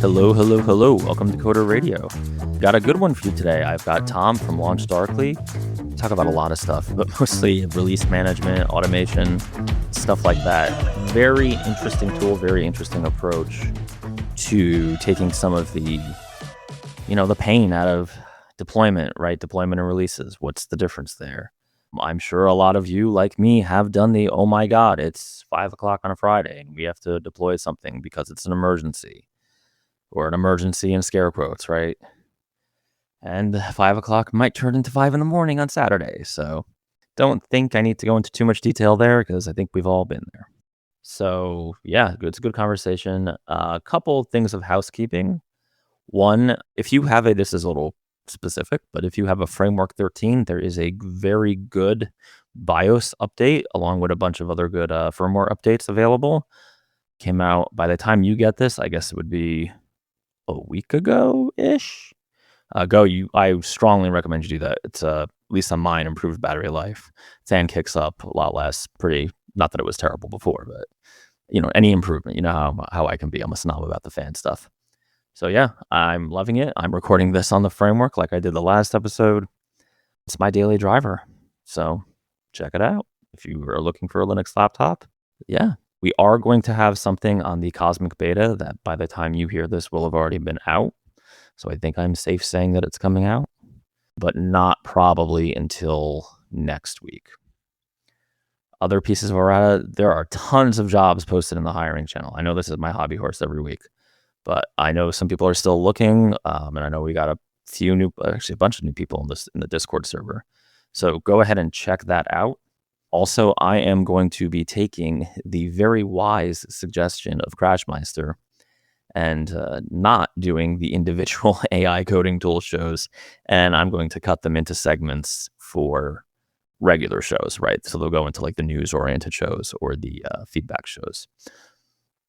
Hello, hello, hello. Welcome to Coder Radio. Got a good one for you today. I've got Tom from LaunchDarkly. We talk about a lot of stuff, but mostly release management, automation, stuff like that. Very interesting tool, very interesting approach to taking some of the, the pain out of deployment, right? Deployment and releases. What's the difference there? I'm sure a lot of you, like me, have done the, oh my God, it's 5 o'clock on a Friday and we have to deploy something because it's an emergency, or an emergency in scare quotes, right? And 5 o'clock might turn into 5 in the morning on Saturday. So don't think I need to go into too much detail there because I think we've all been there. So yeah, it's a good conversation. A couple things of housekeeping. One, if you have this is a little specific, but if you have a Framework 13, there is a very good BIOS update along with a bunch of other good firmware updates available. Came out by the time you get this, I guess it would be a week ago-ish. I strongly recommend you do that. It's at least on mine, improved battery life. Fan kicks up a lot less. Not that it was terrible before, but any improvement, how I can be. I'm a snob about the fan stuff. So yeah, I'm loving it. I'm recording this on the Framework like I did the last episode. It's my daily driver. So check it out if you are looking for a Linux laptop. Yeah, we are going to have something on the Cosmic Beta that by the time you hear this will have already been out. So I think I'm safe saying that it's coming out, but not probably until next week. Other pieces of errata, there are tons of jobs posted in the hiring channel. I know this is my hobby horse every week, but I know some people are still looking, and I know we got a bunch of new people in the Discord server. So go ahead and check that out. Also, I am going to be taking the very wise suggestion of Crashmeister and not doing the individual AI coding tool shows, and I'm going to cut them into segments for regular shows, right? So they'll go into like the news-oriented shows or the feedback shows.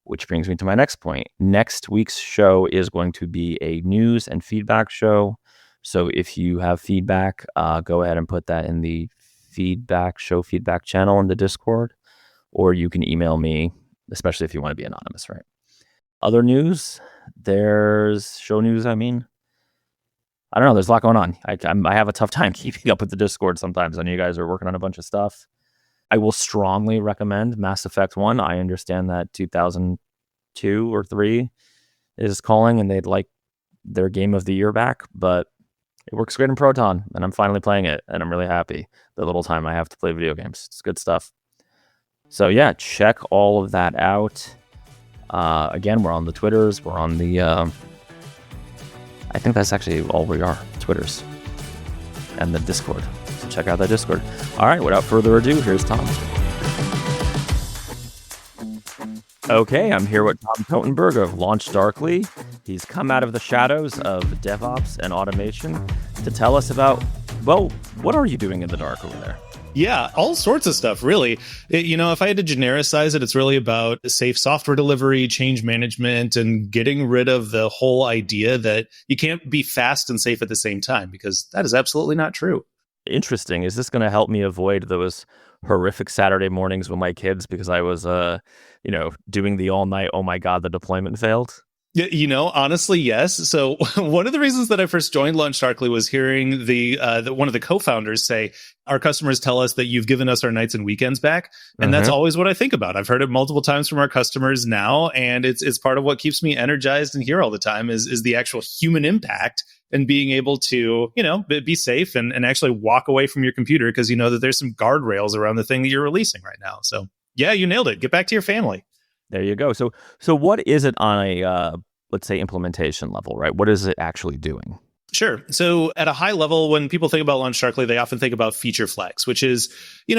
Which brings me to my next point. Next week's show is going to be a news and feedback show. So if you have feedback, go ahead and put that in the feedback channel in the Discord, or you can email me, especially if you want to be anonymous, right? Other news, there's show news. I don't know. There's a lot going on. I have a tough time keeping up with the Discord sometimes. I know you guys are working on a bunch of stuff. I will strongly recommend Mass Effect 1. I understand that 2002 or 3 is calling and they'd like their game of the year back, but it works great in Proton and I'm finally playing it and I'm really happy the little time I have to play video games. It's good stuff. So yeah, check all of that out. Again, we're on the Twitters. We're on the... I think that's actually all we are. Twitters. And the Discord. So check out that Discord. All right, without further ado, here's Tom. Okay, I'm here with Tom Totenberg of LaunchDarkly. He's come out of the shadows of DevOps and automation to tell us about, what are you doing in the dark over there? Yeah, all sorts of stuff, really. If I had to genericize it, it's really about safe software delivery, change management, and getting rid of the whole idea that you can't be fast and safe at the same time, because that is absolutely not true. Interesting. Is this going to help me avoid those horrific Saturday mornings with my kids because I was, doing the all night, oh my God, the deployment failed? Honestly, yes. So one of the reasons that I first joined LaunchDarkly was hearing the one of the co-founders say, our customers tell us that you've given us our nights and weekends back. And that's always what I think about. I've heard it multiple times from our customers now. And it's part of what keeps me energized and here all the time is the actual human impact and being able to, be safe and actually walk away from your computer because you know that there's some guardrails around the thing that you're releasing right now. So yeah, you nailed it. Get back to your family. There you go. So what is it on a, let's say, implementation level, right? What is it actually doing? Sure. So at a high level, when people think about LaunchDarkly, they often think about feature flags, which is,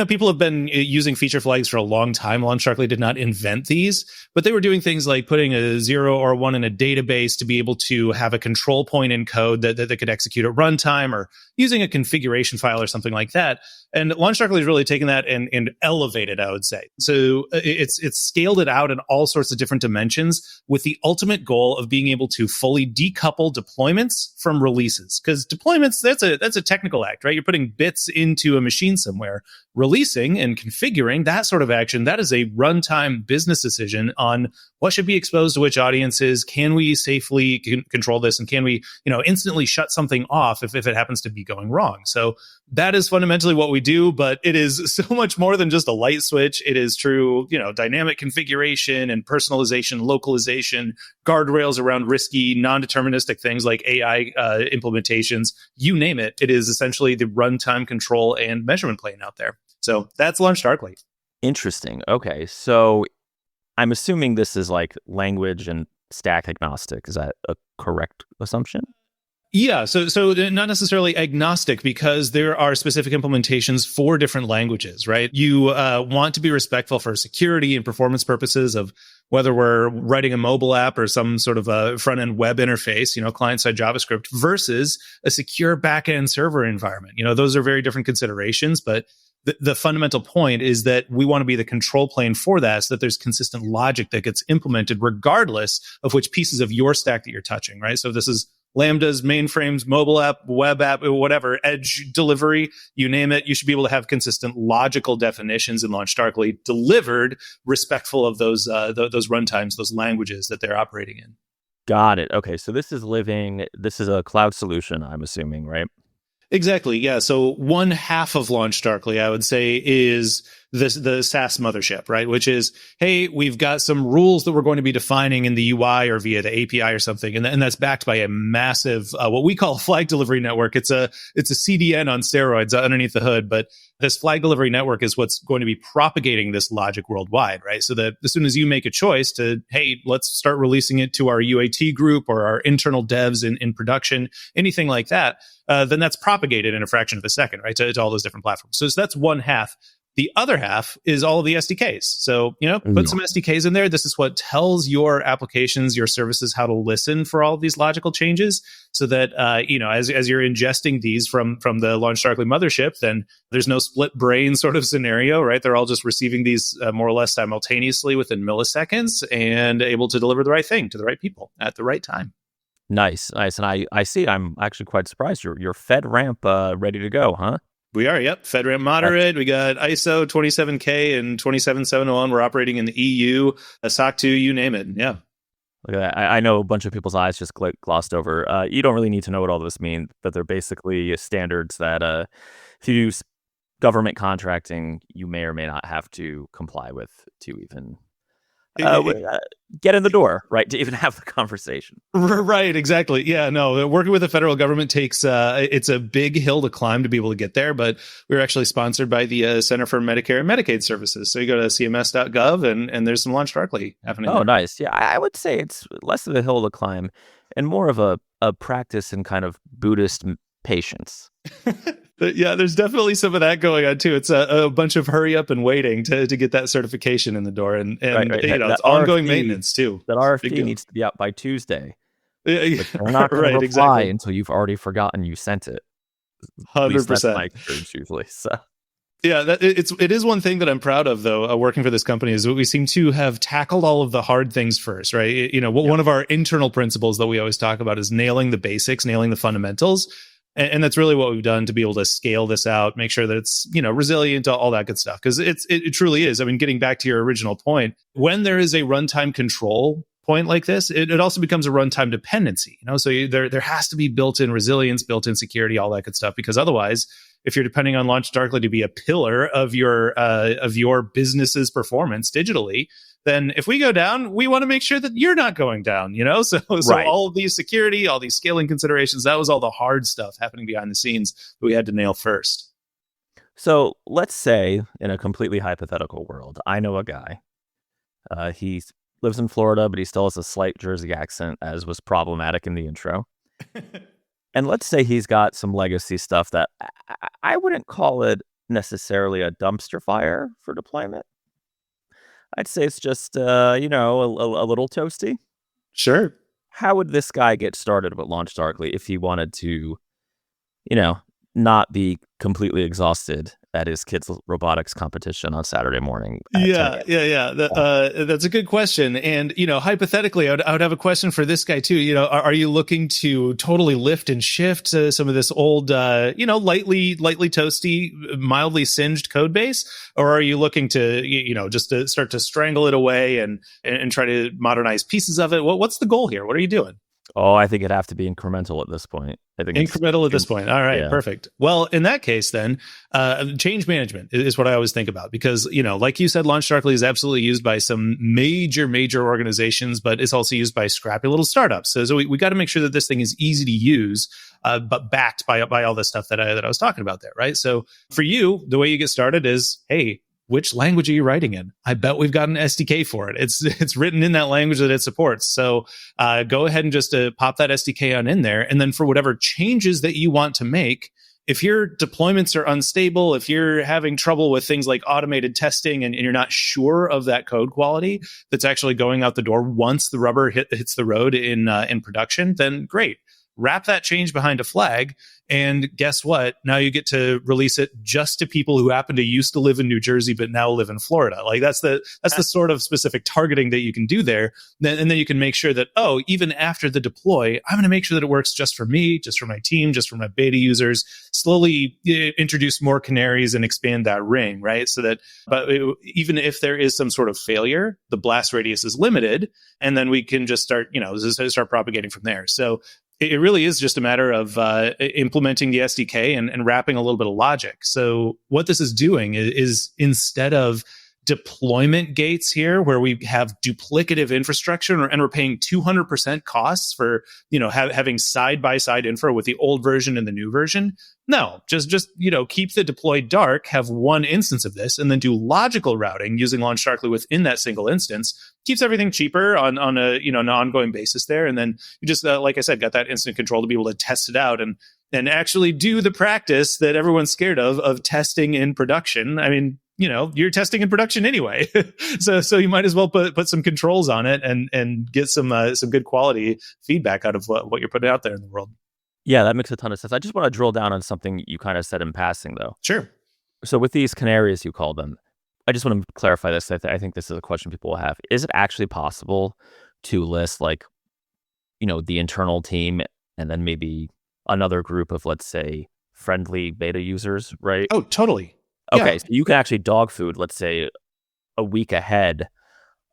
people have been using feature flags for a long time. LaunchDarkly did not invent these, but they were doing things like putting a 0 or 1 in a database to be able to have a control point in code that could execute at runtime, or using a configuration file or something like that. And LaunchDarkly has really taken that and elevated, I would say. So it's scaled it out in all sorts of different dimensions with the ultimate goal of being able to fully decouple deployments from releases. Because deployments, that's a technical act, right? You're putting bits into a machine somewhere. Releasing and configuring that sort of action, that is a runtime business decision on what should be exposed to which audiences. Can we safely control this? And can we, instantly shut something off if it happens to be going wrong? So that is fundamentally what we do, but it is so much more than just a light switch. It is true, dynamic configuration and personalization, localization, guardrails around risky, non-deterministic things like AI implementations. You name it. It is essentially the runtime control and measurement plane out there. So that's LaunchDarkly. Interesting. Okay. So I'm assuming this is like language and stack agnostic. Is that a correct assumption? Yeah, so not necessarily agnostic, because there are specific implementations for different languages, right? You want to be respectful for security and performance purposes of whether we're writing a mobile app or some sort of a front-end web interface, client-side JavaScript versus a secure back-end server environment. Those are very different considerations, but the fundamental point is that we want to be the control plane for that, so that there's consistent logic that gets implemented regardless of which pieces of your stack that you're touching, right? So this is Lambdas, mainframes, mobile app, web app, whatever, edge delivery, you name it. You should be able to have consistent logical definitions in LaunchDarkly delivered respectful of those runtimes, those languages that they're operating in. Got it. Okay, so this is a cloud solution, I'm assuming, right? Exactly. Yeah. So one half of LaunchDarkly, I would say, is the SaaS mothership, right? Which is, hey, we've got some rules that we're going to be defining in the UI or via the API or something, and that's backed by a massive what we call flag delivery network. It's a CDN on steroids underneath the hood, but this flag delivery network is what's going to be propagating this logic worldwide, right? So that as soon as you make a choice to, hey, let's start releasing it to our UAT group or our internal devs in production, anything like that, then that's propagated in a fraction of a second, right, to all those different platforms. So that's one half. The other half is all of the SDKs. So, put some SDKs in there. This is what tells your applications, your services, how to listen for all of these logical changes, so that, as you're ingesting these from the LaunchDarkly mothership, then there's no split brain sort of scenario, right? They're all just receiving these more or less simultaneously within milliseconds and able to deliver the right thing to the right people at the right time. Nice. And I see. I'm actually quite surprised. You're FedRAMP ready to go, huh? We are, yep. FedRAMP moderate. We got ISO 27K and 27701. We're operating in the EU, SOC 2, you name it. Yeah. Look at that. I know a bunch of people's eyes just glossed over. You don't really need to know what all this means, but they're basically standards that if you use government contracting, you may or may not have to comply with to even get in the door, right, to even have the conversation. Right, exactly. Yeah, no, working with the federal government takes it's a big hill to climb to be able to get there, but we're actually sponsored by the Center for Medicare and Medicaid Services. So you go to cms.gov and there's some LaunchDarkly happening. Oh, there. Nice. Yeah, I would say it's less of a hill to climb and more of a practice in kind of Buddhist patience. Yeah, there's definitely some of that going on too. It's a bunch of hurry up and waiting to get that certification in the door, and right. It's ongoing maintenance too. That RFP needs to be out by Tuesday. They're not going to reply until you've already forgotten you sent it. 100%. That's my experience usually. So. Yeah, it is one thing that I'm proud of, though, working for this company, is that we seem to have tackled all of the hard things first, right? One of our internal principles that we always talk about is nailing the basics, nailing the fundamentals. And that's really what we've done to be able to scale this out, make sure that it's, resilient, all that good stuff. Because it truly is. I mean, getting back to your original point, when there is a runtime control point like this, it also becomes a runtime dependency. So there has to be built-in resilience, built-in security, all that good stuff. Because otherwise, if you're depending on LaunchDarkly to be a pillar of your business's performance digitally, then if we go down, we want to make sure that you're not going down, So right. All of these security, all these scaling considerations, that was all the hard stuff happening behind the scenes that we had to nail first. So let's say in a completely hypothetical world, I know a guy. He lives in Florida, but he still has a slight Jersey accent, as was problematic in the intro. And let's say he's got some legacy stuff that I wouldn't call it necessarily a dumpster fire for deployment. I'd say it's just, a little toasty. Sure. How would this guy get started with LaunchDarkly if he wanted to, not be completely exhausted at his kids' robotics competition on Saturday morning. Yeah. That's a good question. And, hypothetically, I would have a question for this guy too. Are you looking to totally lift and shift some of this old, lightly toasty, mildly singed code base? Or are you looking to, just to start to strangle it away and try to modernize pieces of it? What's the goal here? What are you doing? Oh, I think it'd have to be incremental at this point. I think incremental at this point. All right, yeah. Perfect. Well, in that case, then change management is what I always think about because, like you said, LaunchDarkly is absolutely used by some major organizations, but it's also used by scrappy little startups. So we got to make sure that this thing is easy to use, but backed by all the stuff that I was talking about there, right? So for you, the way you get started is, hey, which language are you writing in? I bet we've got an SDK for it. It's written in that language that it supports. So go ahead and just pop that SDK on in there. And then for whatever changes that you want to make, if your deployments are unstable, if you're having trouble with things like automated testing and you're not sure of that code quality that's actually going out the door once the rubber hits the road in production, then great. Wrap that change behind a flag. And guess what? Now you get to release it just to people who happen to used to live in New Jersey, but now live in Florida. Like that's the sort of specific targeting that you can do there. And then you can make sure that, even after the deploy, I'm going to make sure that it works just for me, just for my team, just for my beta users, slowly introduce more canaries and expand that ring, right? So that, even if there is some sort of failure, the blast radius is limited. And then we can just start propagating from there. So it really is just a matter of implementing the SDK and wrapping a little bit of logic. So what this is doing is instead of deployment gates here where we have duplicative infrastructure and we're paying 200% costs for, having side-by-side infra with the old version and the new version. No, just keep the deployed dark, have one instance of this, and then do logical routing using LaunchDarkly within that single instance. Keeps everything cheaper on a an ongoing basis there, and then you just like I said, got that instant control to be able to test it out and actually do the practice that everyone's scared of testing in production. I mean, you're testing in production anyway, so you might as well put some controls on it and get some good quality feedback out of what you're putting out there in the world. Yeah, that makes a ton of sense. I just want to drill down on something you kind of said in passing, though. Sure. So with these canaries, you call them, I just want to clarify this. I think this is a question people will have. Is it actually possible to list the internal team and then maybe another group of, let's say, friendly beta users, right? Oh, totally. Okay, Yeah. so you can actually dog food, let's say, a week ahead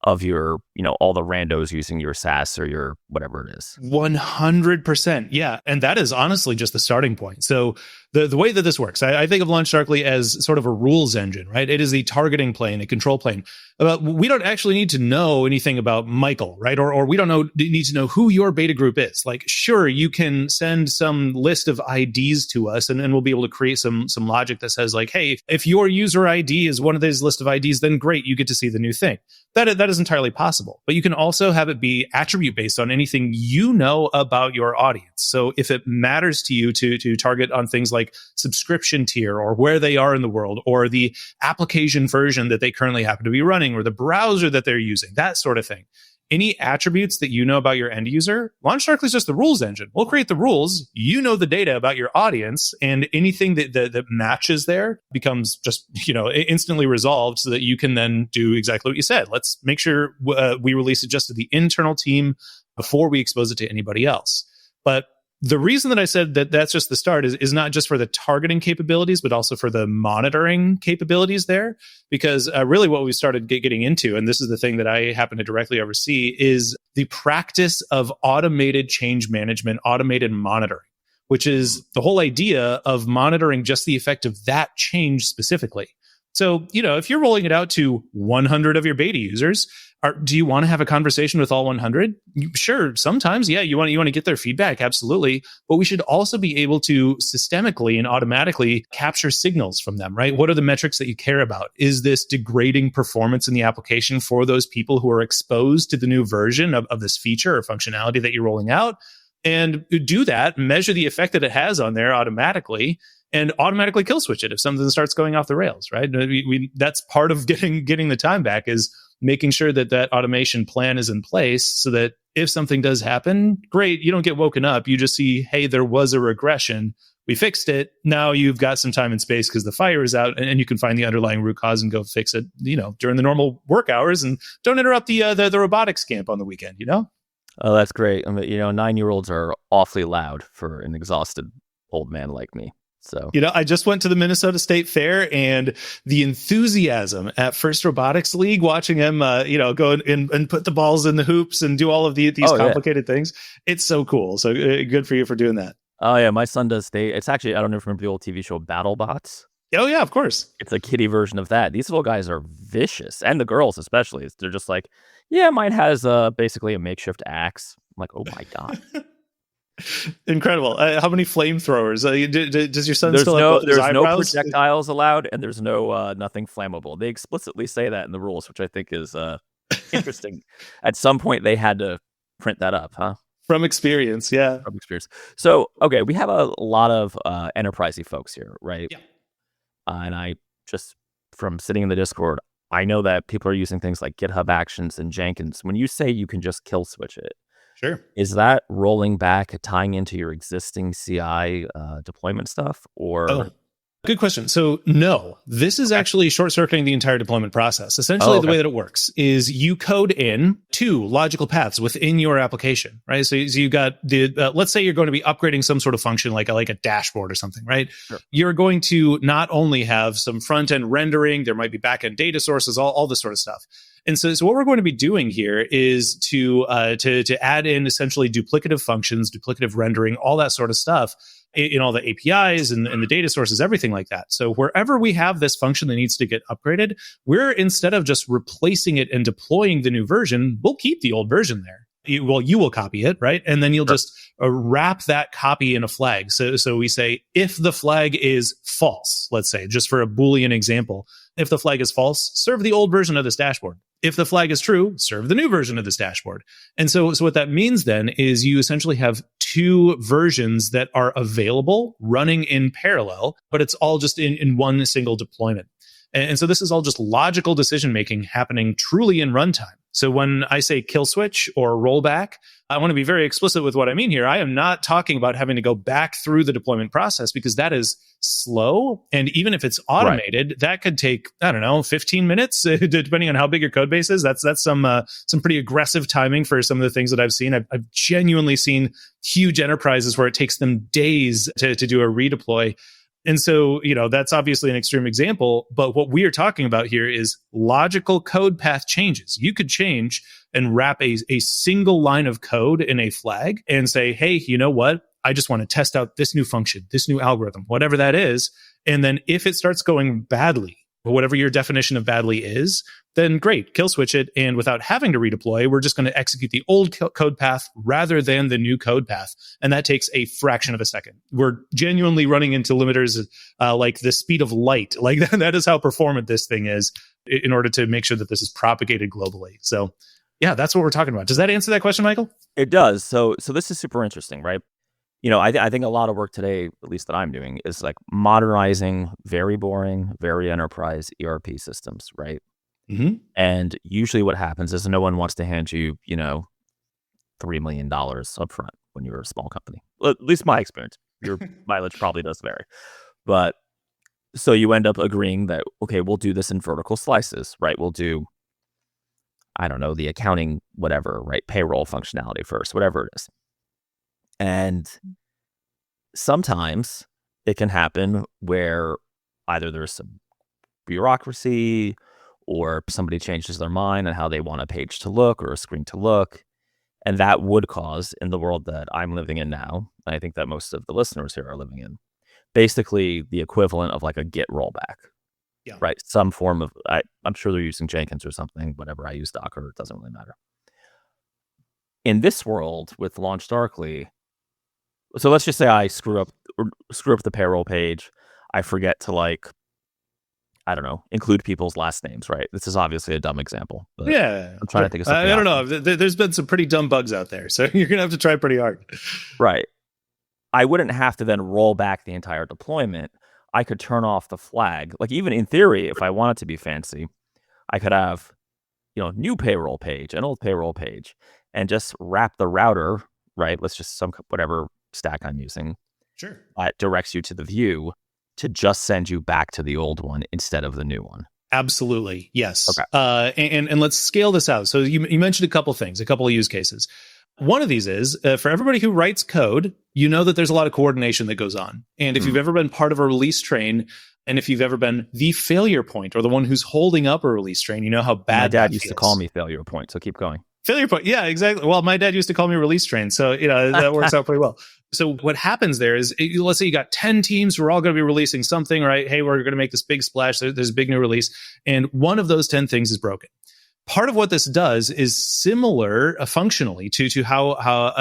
of your, all the randos using your SaaS or your whatever it is. 100%. Yeah. And that is honestly just the starting point. So the way that this works, I think of LaunchDarkly as sort of a rules engine, right? It is the targeting plane, a control plane. We don't actually need to know anything about Michael, right? Or we don't need to know who your beta group is. Like, sure, you can send some list of IDs to us and we'll be able to create some logic that says like, hey, if your user ID is one of these list of IDs, then great, you get to see the new thing. That is entirely possible. But you can also have it be attribute based on anything you know about your audience. So if it matters to you to target on things like subscription tier or where they are in the world or the application version that they currently happen to be running or the browser that they're using, that sort of thing. Any attributes that you know about your end user, LaunchDarkly is just the rules engine. We'll create the rules. You know the data about your audience, and anything that matches there becomes just instantly resolved, so that you can then do exactly what you said. Let's make sure we release it just to the internal team before we expose it to anybody else. But the reason that I said that that's just the start is not just for the targeting capabilities, but also for the monitoring capabilities there. Because really what we started getting into, and this is the thing that I happen to directly oversee, is the practice of automated change management, automated monitoring, which is the whole idea of monitoring just the effect of that change specifically. So, if you're rolling it out to 100 of your beta users, do you want to have a conversation with all 100? Sure. Sometimes, yeah, you want to get their feedback. Absolutely. But we should also be able to systemically and automatically capture signals from them, right? What are the metrics that you care about? Is this degrading performance in the application for those people who are exposed to the new version of this feature or functionality that you're rolling out? And do that, measure the effect that it has on there automatically, and automatically kill switch it if something starts going off the rails, right? That's part of getting the time back, is making sure that automation plan is in place so that if something does happen, great, you don't get woken up. You just see, hey, there was a regression. We fixed it. Now you've got some time and space because the fire is out, and you can find the underlying root cause and go fix it, during the normal work hours, and don't interrupt the robotics camp on the weekend, Oh, that's great. I mean, 9-year-olds are awfully loud for an exhausted old man like me. So, I just went to the Minnesota State Fair, and the enthusiasm at First Robotics League, watching them, go and put the balls in the hoops and do all of these complicated things. It's so cool. So good for you for doing that. Oh, yeah. My son does it's actually, I don't know if you remember the old TV show BattleBots. Oh, yeah, of course. It's a kiddie version of that. These little guys are vicious, and the girls especially. They're just like, yeah, mine has basically a makeshift axe. I'm like, oh my God. Incredible. How many flamethrowers? Does your son still have there's eyebrows? No projectiles allowed, and there's no nothing flammable. They explicitly say that in the rules, which I think is interesting. At some point, they had to print that up, huh? From experience, yeah. From experience. So, okay, we have a lot of enterprisey folks here, right? Yeah. And I just, from sitting in the Discord, I know that people are using things like GitHub Actions and Jenkins. When you say you can just kill switch it, sure, is that rolling back, tying into your existing CI deployment stuff, or? Oh, good question. So no, this is actually short-circuiting the entire deployment process. Essentially, the way that it works is you code in 2 logical paths within your application, right? So you got let's say you're going to be upgrading some sort of function like a dashboard or something, right? Sure. You're going to not only have some front-end rendering, there might be back-end data sources, all this sort of stuff. And so what we're going to be doing here is to add in essentially duplicative functions, duplicative rendering, all that sort of stuff in all the APIs and the data sources, everything like that. So wherever we have this function that needs to get upgraded, we're, instead of just replacing it and deploying the new version, we'll keep the old version there. You will copy it, right? And then you'll just wrap that copy in a flag. So we say, if the flag is false, let's say, just for a Boolean example, if the flag is false, serve the old version of this dashboard. If the flag is true, serve the new version of this dashboard. And so what that means then is you essentially have 2 versions that are available running in parallel, but it's all just in one single deployment. And so this is all just logical decision-making happening truly in runtime. So when I say kill switch or rollback, I want to be very explicit with what I mean here. I am not talking about having to go back through the deployment process, because that is slow. And even if it's automated, that could take, 15 minutes, depending on how big your code base is. That's some pretty aggressive timing for some of the things that I've seen. I've genuinely seen huge enterprises where it takes them days to do a redeploy. And so, that's obviously an extreme example, but what we are talking about here is logical code path changes. You could change and wrap a single line of code in a flag and say, hey, you know what? I just want to test out this new function, this new algorithm, whatever that is. And then if it starts going badly, whatever your definition of badly is, then great, kill switch it. And without having to redeploy, we're just going to execute the old code path rather than the new code path. And that takes a fraction of a second. We're genuinely running into limiters like the speed of light. Like that is how performant this thing is in order to make sure that this is propagated globally. So yeah, that's what we're talking about. Does that answer that question, Michael? It does. So this is super interesting, right? I think a lot of work today, at least that I'm doing, is like modernizing very boring, very enterprise ERP systems, right? Mm-hmm. And usually what happens is no one wants to hand you, $3 million upfront when you're a small company. Well, at least my experience. Your mileage probably does vary. But so you end up agreeing that, okay, we'll do this in vertical slices, right? We'll do, I don't know, the accounting, whatever, right? Payroll functionality first, whatever it is. And sometimes it can happen where either there's some bureaucracy or somebody changes their mind on how they want a page to look or a screen to look. And that would cause, in the world that I'm living in now, I think that most of the listeners here are living in, basically the equivalent of like a Git rollback. Yeah. Right? Some form of, I'm sure they're using Jenkins or something, whatever. I use Docker, it doesn't really matter. In this world with LaunchDarkly, so let's just say I screw up the payroll page. I forget to include people's last names, right? This is obviously a dumb example. But yeah. I'm trying to think of something. I don't know. There's been some pretty dumb bugs out there, so you're going to have to try pretty hard. Right. I wouldn't have to then roll back the entire deployment. I could turn off the flag. Like, even in theory, if I wanted to be fancy, I could have, new payroll page, an old payroll page, and just wrap the router, right? Let's just whatever stack I'm using, Sure. Directs you to the view to just send you back to the old one instead of the new one. Absolutely. Yes. Okay. And let's scale this out. So you mentioned a couple things, a couple of use cases. One of these is for everybody who writes code, you know that there's a lot of coordination that goes on. And if you've ever been part of a release train, and if you've ever been the failure point or the one who's holding up a release train, you know how bad my dad used feels. to call me failure point. So keep going. Failure point. Yeah, exactly. Well, my dad used to call me release train. So, that works out pretty well. So what happens there is, let's say you got 10 teams who are all going to be releasing something, right? Hey, we're going to make this big splash. There's a big new release. And one of those 10 things is broken. Part of what this does is similar functionally to how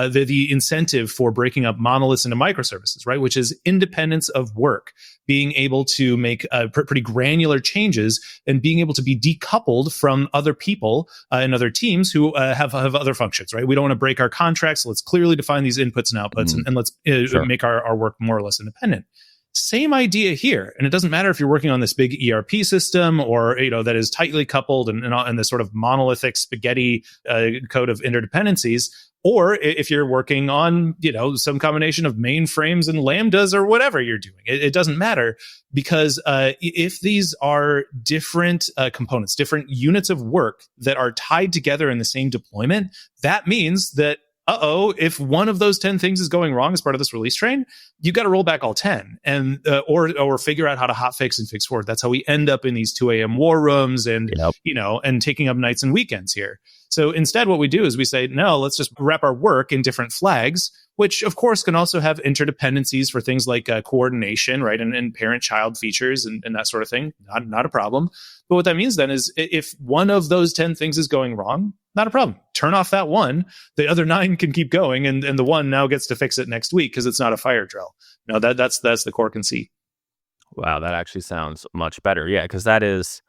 the incentive for breaking up monoliths into microservices, right? Which is independence of work, being able to make pretty granular changes and being able to be decoupled from other people and other teams who have other functions, right? We don't want to break our contracts. So let's clearly define these inputs and outputs and let's make our work more or less independent. Same idea here. And it doesn't matter if you're working on this big ERP system or, that is tightly coupled and this sort of monolithic spaghetti code of interdependencies, or if you're working on, some combination of mainframes and lambdas or whatever you're doing. It doesn't matter because if these are different components, different units of work that are tied together in the same deployment, that means that if one of those 10 things is going wrong as part of this release train, you've got to roll back all 10 and or figure out how to hotfix and fix forward. That's how we end up in these 2 a.m. war rooms and and taking up nights and weekends here. So instead, what we do is we say, no, let's just wrap our work in different flags, which of course can also have interdependencies for things like coordination, right, and parent-child features and that sort of thing. Not a problem. But what that means then is if one of those 10 things is going wrong, not a problem. Turn off that one. The other 9 can keep going, and the one now gets to fix it next week because it's not a fire drill. No, that's the core conceit. Wow, that actually sounds much better. Yeah, because that is,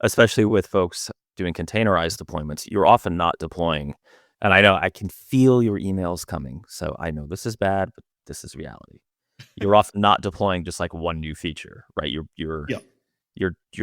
especially with folks doing containerized deployments, you're often not deploying. And I know I can feel your emails coming. So I know this is bad, but this is reality. You're often not deploying just like one new feature, right? You're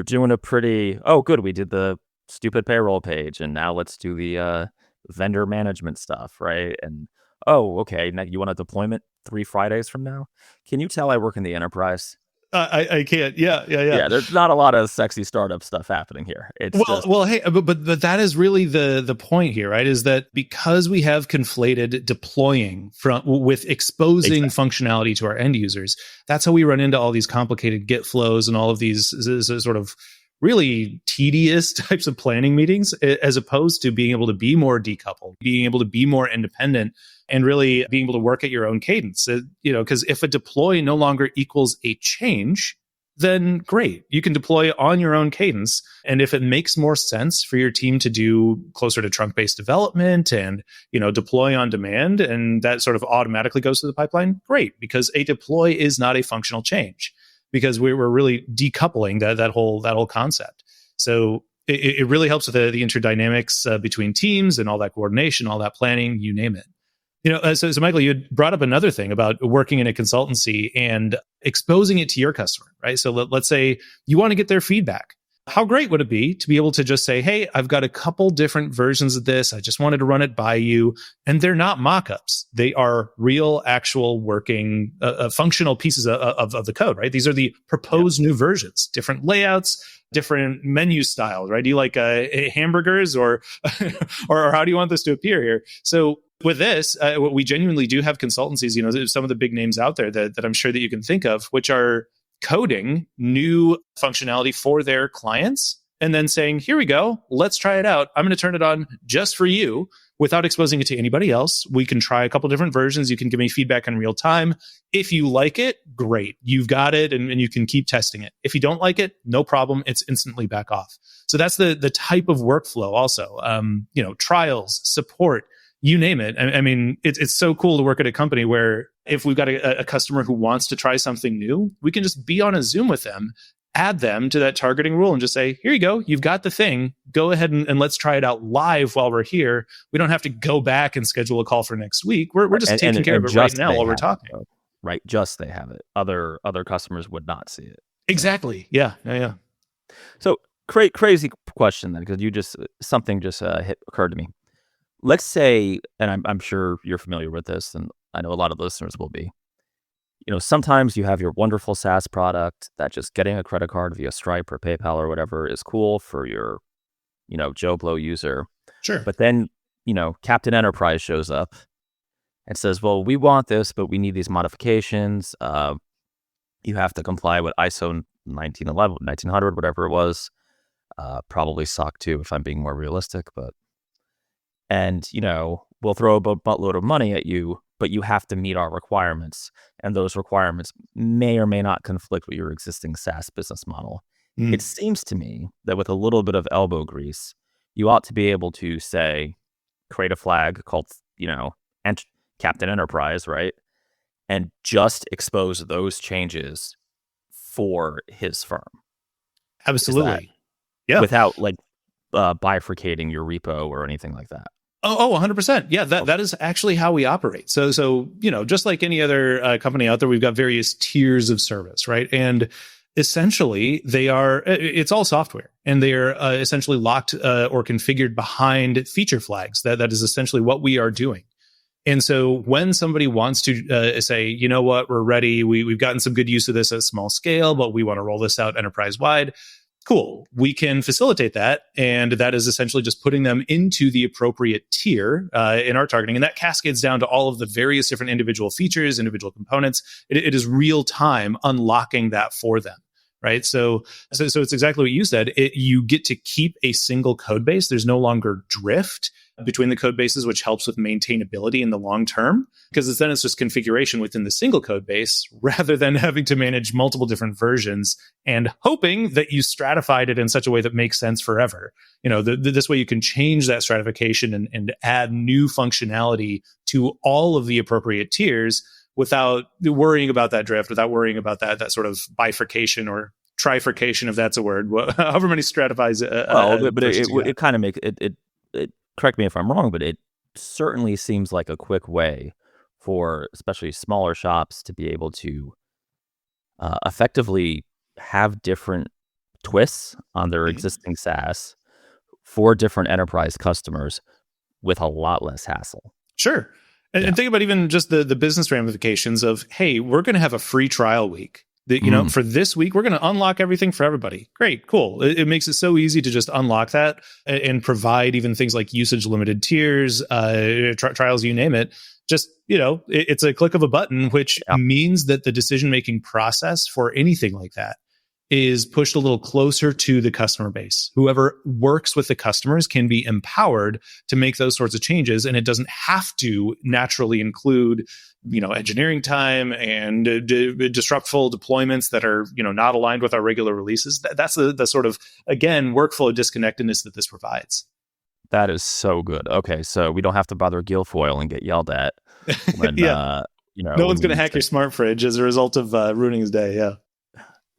doing a pretty, good, we did the stupid payroll page and now let's do the vendor management stuff, right? And okay, now you want a deployment 3 Fridays from now? Can you tell I work in the enterprise? I can't. Yeah. There's not a lot of sexy startup stuff happening here. It's hey, but that is really the point here, right? Is that because we have conflated deploying with exposing functionality to our end users, that's how we run into all these complicated Git flows and all of these sort of really tedious types of planning meetings, as opposed to being able to be more decoupled, being able to be more independent, and really being able to work at your own cadence. Because if a deploy no longer equals a change, then great, you can deploy on your own cadence. And if it makes more sense for your team to do closer to trunk-based development and, deploy on demand, and that sort of automatically goes through the pipeline, great, because a deploy is not a functional change, because we're really decoupling that whole concept. So it really helps with the interdynamics between teams and all that coordination, all that planning, you name it. So Michael, you had brought up another thing about working in a consultancy and exposing it to your customer, right? So let's say you want to get their feedback. How great would it be to be able to just say, hey, I've got a couple different versions of this. I just wanted to run it by you. And they're not mock-ups. They are real, actual working, functional pieces of the code, right? These are the proposed new versions, different layouts, different menu styles, right? Do you like hamburgers or how do you want this to appear here? So with this, we genuinely do have consultancies, some of the big names out there that I'm sure that you can think of, which are coding new functionality for their clients and then saying, here we go, let's try it out. I'm going to turn it on just for you without exposing it to anybody else. We can try a couple different versions. You can give me feedback in real time. If you like it, great. You've got it and you can keep testing it. If you don't like it, no problem. It's instantly back off. So that's the type of workflow also. Trials, support, you name it. I mean, it's so cool to work at a company where if we've got a customer who wants to try something new, we can just be on a Zoom with them, add them to that targeting rule and just say, here you go, you've got the thing. Go ahead and let's try it out live while we're here. We don't have to go back and schedule a call for next week. We're just taking care of it right now while we're talking. Right. Just they have it. Other customers would not see it. Exactly. Yeah. So crazy question then, because something occurred to me. Let's say, and I'm sure you're familiar with this, and I know a lot of listeners will be, sometimes you have your wonderful SaaS product that just getting a credit card via Stripe or PayPal or whatever is cool for your, Joe Blow user. Sure. But then, Captain Enterprise shows up and says, well, we want this, but we need these modifications. You have to comply with ISO 1911, 1900, whatever it was. Probably SOC 2 if I'm being more realistic, and we'll throw a buttload of money at you, but you have to meet our requirements, and those requirements may or may not conflict with your existing SaaS business model. It seems to me that with a little bit of elbow grease, you ought to be able to say, create a flag called, Captain Enterprise, right? And just expose those changes for his firm. Absolutely. Yeah. Without bifurcating your repo or anything like that. Oh, 100%. Yeah, that is actually how we operate. So just like any other company out there, we've got various tiers of service, right? And essentially, it's all software, and they are essentially locked or configured behind feature flags. That is essentially what we are doing. And so when somebody wants to say, you know what, we're ready, we've gotten some good use of this at small scale, but we want to roll this out enterprise wide, cool. We can facilitate that. And that is essentially just putting them into the appropriate tier in our targeting. And that cascades down to all of the various different individual features, individual components. It is real time unlocking that for them. Right. So it's exactly what you said. You get to keep a single code base. There's no longer drift between the code bases, which helps with maintainability in the long term, because then it's just configuration within the single code base rather than having to manage multiple different versions and hoping that you stratified it in such a way that makes sense forever. This way you can change that stratification and add new functionality to all of the appropriate tiers without worrying about that drift, without worrying about that sort of bifurcation or trifurcation, if that's a word, however many stratifies. But it kind of makes it. Correct me if I'm wrong, but it certainly seems like a quick way for especially smaller shops to be able to effectively have different twists on their existing SaaS for different enterprise customers with a lot less hassle. Sure. And think about even just the business ramifications of, hey, we're going to have a free trial week. For this week, we're going to unlock everything for everybody. Great, cool. It makes it so easy to just unlock that and provide even things like usage limited tiers, trials, you name it. Just, it's a click of a button, which means that the decision-making process for anything like that is pushed a little closer to the customer base. Whoever works with the customers can be empowered to make those sorts of changes, and it doesn't have to naturally include, engineering time and disruptful deployments that are, not aligned with our regular releases. That's the sort of, again, workflow disconnectedness that this provides. That is so good. Okay, so we don't have to bother Guilfoyle and get yelled at when, no one's going to hack your smart fridge as a result of ruining his day. Yeah.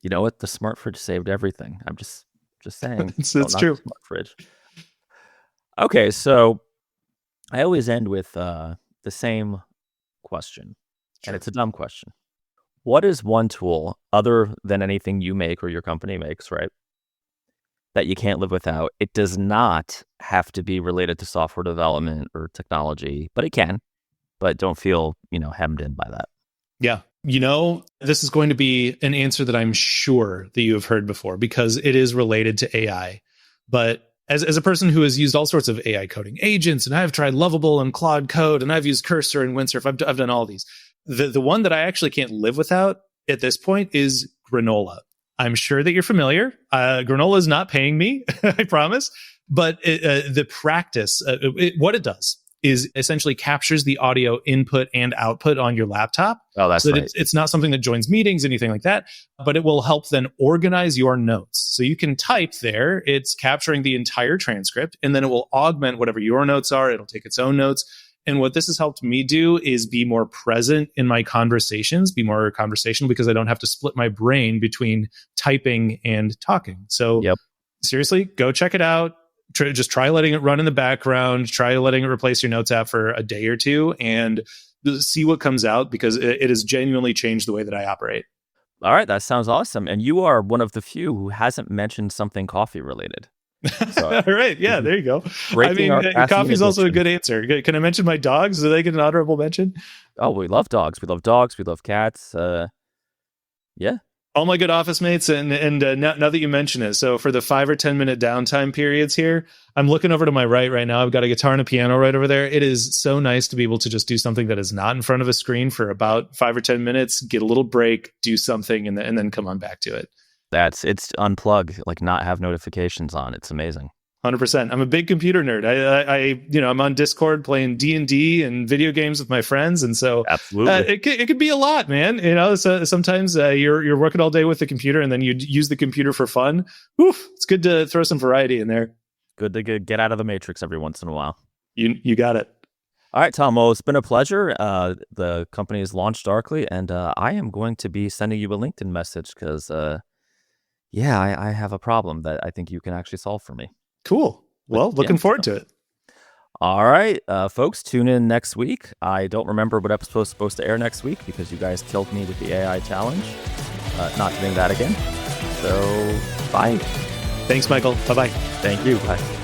You know what? The smart fridge saved everything. I'm just saying. It's true. Smart fridge. Okay, so I always end with the same question, and it's a dumb question. What is one tool other than anything you make or your company makes, right, that you can't live without? It does not have to be related to software development or technology, but it can. But don't feel, hemmed in by that. Yeah. This is going to be an answer that I'm sure that you have heard before because it is related to AI. But as a person who has used all sorts of AI coding agents, and I've tried Lovable and Claude Code, and I've used Cursor and Windsurf, I've done all these. The one that I actually can't live without at this point is Granola. I'm sure that you're familiar. Granola is not paying me, I promise. But the practice, what it does is essentially captures the audio input and output on your laptop. Oh, that's right. It's not something that joins meetings, anything like that, but it will help then organize your notes. So you can type there, it's capturing the entire transcript, and then it will augment whatever your notes are. It'll take its own notes. And what this has helped me do is be more present in my conversations, be more conversational because I don't have to split my brain between typing and talking. So seriously, go check it out. Just try letting it run in the background, try letting it replace your notes app for a day or two and see what comes out because it has genuinely changed the way that I operate. All right. That sounds awesome. And you are one of the few who hasn't mentioned something coffee related. So, All right. Yeah, there you go. I breaking mean, our caffeine coffee's also a addiction. good answer. Can I mention my dogs? Do they get an honorable mention? Oh, we love dogs. We love dogs. We love cats. Yeah. All my good office mates, and now that you mention it, so for the 5 or 10 minute downtime periods here, I'm looking over to my right now. I've got a guitar and a piano right over there. It is so nice to be able to just do something that is not in front of a screen for about 5 or 10 minutes, get a little break, do something, and then come on back to it. It's unplug, like not have notifications on. It's amazing. 100%. I'm a big computer nerd. I'm on Discord playing D&D and video games with my friends, and so Absolutely. it could be a lot, man. So sometimes you're working all day with the computer, and then you use the computer for fun. Oof, it's good to throw some variety in there. Good to get out of the matrix every once in a while. You got it. All right, Tom. Well, it's been a pleasure. The company is LaunchDarkly, and I am going to be sending you a LinkedIn message because, I have a problem that I think you can actually solve for me. Cool. Well, looking forward to it. All right, folks, tune in next week. I don't remember what episode is supposed to air next week because you guys killed me with the AI challenge. Not doing that again. So, bye. Thanks, Michael. Bye-bye. Thank you. Bye.